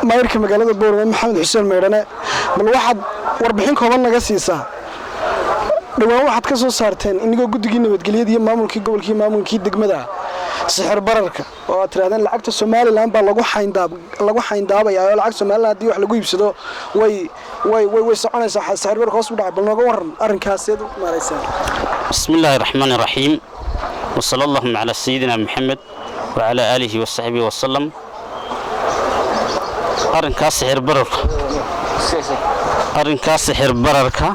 maayirka magaalada Boorama Maxamed Xuseen Meydhane bal waxaad warbixin kooban naga siisaa dhawaan waxaad ka soo saarteen inagoo guddigii nabadgelyada iyo maamulkii gobolkii maamulkii degmada sixir bararka oo aad tirahdeen lacagta Soomaaliland baa lagu xayndaabaya oo lacag Soomaaliland hadii wax lagu iibsado way soconaysaa sixir bararka hoos u dhacay bal nooga waran arrinkaas ee maaraysan bismillaahir rahmaanir rahiim wa sallallahu ala sayyidina Muhammad wa ala alihi wa sahbihi wa sallam arrinkaas sixir bararka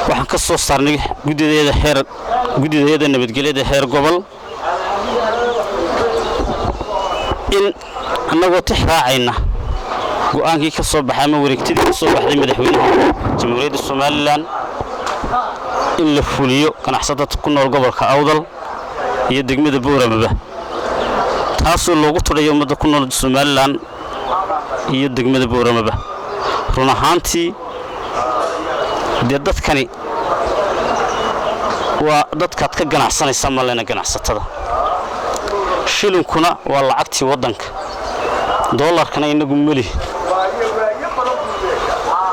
waxaan ka soo saarnay gudideeda nabadgelyada heer gobol in annagoo tixraacayna go'aankii ka soo baxay ama wareegtidii ka soo baxday madaxweynaha jamhuuriyadda Soomaaliland in la fuliyo ganacsatada ku nool gobolka Awdal iyo degmada Boorama taasoo loogu tirayo ummadda ku nool Soomaaliland iyo degmada Boorama run ahaantii dadkani waa dadkaad ka ganacsanaysa malena ganacsatada shilinkuna waa lacagtii wadanka dollarkana inagu mali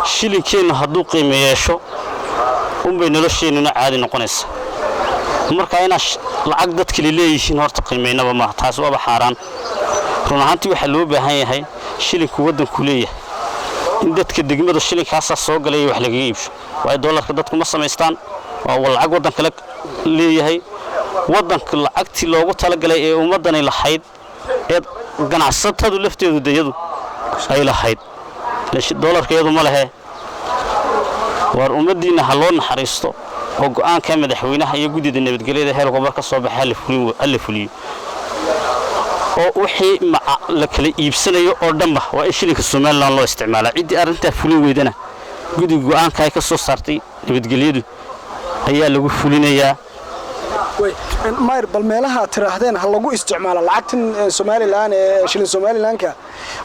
shilinkeena hadduu qiimo yeesho bay nolosheenuna caadi noqonaysa marka ina lacag dadka leeyihiin horta qiimeynaba ma taas waa xaraan run ahaantii waxa loo baahan yahay shilinku wadanku leeyahay in dadka degmada shilinkaas soo galay wax laga iibsho way dollarka dadku ma sameystaan waa lacag wadanka leeyahay wadanka lacagtii loogu talagalay ee ummadani lahayd ee ganacsatadu lafteedu dayadu ay lahayd dollarkeedu ma lahayd war ummadiina haloo naxariisto oo go'aanka madaxweynaha iyo gudida nabadgelyada heer gobol ka soo baxay la fuliyo oo wixii la kala iibsanayo oo dhanba waa in shilinka Soomaaliland loo isticmaalaa cidii arinta fulin weydana gudiga go'aanka ay ka soo saartay nabadgelyadu ayaa lagu fulinayaa maayir bal meelaha tiraahdeen hal lagu isticmaalo lacagtan Soomaaliland ee shilin Soomaalilandka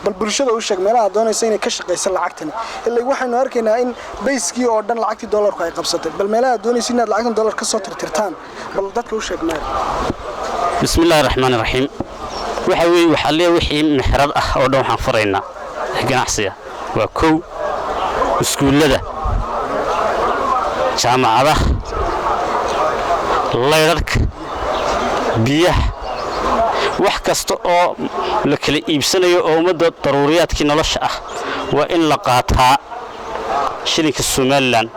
bal bulshada u sheeg meelaha doonaysa inay ka shaqeysan lacagtan ilaa waxaanu arkaynaa in bayskii oo dhan lacagtii dollarku ay qabsatay bal meelaha doonaysa inaad lacagtan dollar ka soo tirtirtaan bal dadka u sheeg maayir bismillaahir rahmaanir rahiim waxa weey waxa leeyahay wixii mixrad ah oo dhan waxaan faraynaa ganacsiga waa koow iskuulada jaamacadaha leerarka biyaha wax kasta oo la kala iibsanayo oo ummadda daruuriyaadkii nolosha ah waa in la qaataa shilinka Soomaaliland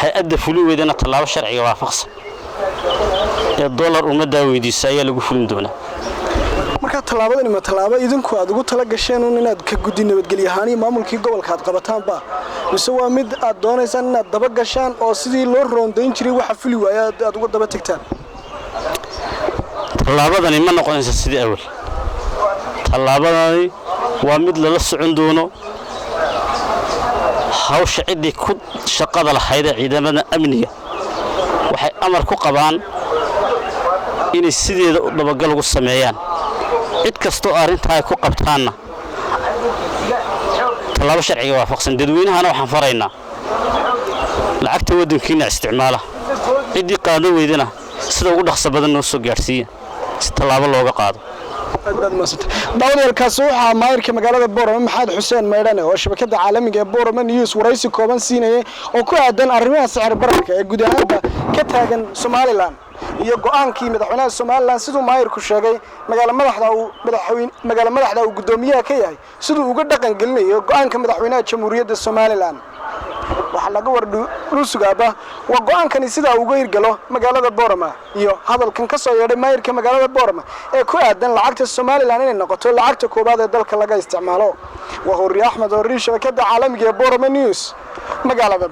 hay'adda fuliweedana talaabo sharciga waafaqsan ee dollar ummadda weydiisay ayaa lagu fulin doonaa marka talaabadani ma talaabo idinku aad ugu tala gasheen inaad ka guddi nabadgelyahaan iyo maamulkii gobolka aad qabataan ba mise waa mid aad doonaysaan inaad daba gashaan oo sidii loo roondayn jiray waxa fuli waaya aad ugu daba tagtaan talaabadani ma noqonaysa sidii awal talaabadani waa mid la socon doono hawsha cidii ku shaqada lahayd ciidamada amniga waxay amar ku qabaan inay sideeda u dabagal ugu sameeyaan cid kasto arinta ay ku qabtaana talaabo sharciga waafaqsan dadweynahana waxaan faraynaa lacagta wadankiina isticmaala cidii qaado weydana sida ugu dhaqso badan noo soo gaarsiiya si talaabo looga qaado dawladkaas waxa maayirka magaalada Boorama Maxamed Xuseen Meydhane oo shabakada caalamiga ee Boorama News waraysi kooban siinayay oo ku aadan arrimaha sicir bararka ee guud ahaan ka taagan Soomaaliland iyo go'aankii madaxweynaha Soomaaliland sidoo maayirku sheegay magaala madaxda uu gudoomiyaha ka yahay sidoo uga dhaqan gelinayo go'aanka madaxweynaha jamhuuriyadda Soomaaliland waxa laga warduusugaaba waa go'aankani sida uu uga hirgalo magaalada Boorama iyo hadalkan ka soo yeedhay maayirka magaalada Boorama ee ku aadan lacagta Soomaaliland inay noqoto lacagta koobaad ee dalka laga isticmaalo waa Hurri Axmed oo shabakada caalamiga ee Boorama News magaalada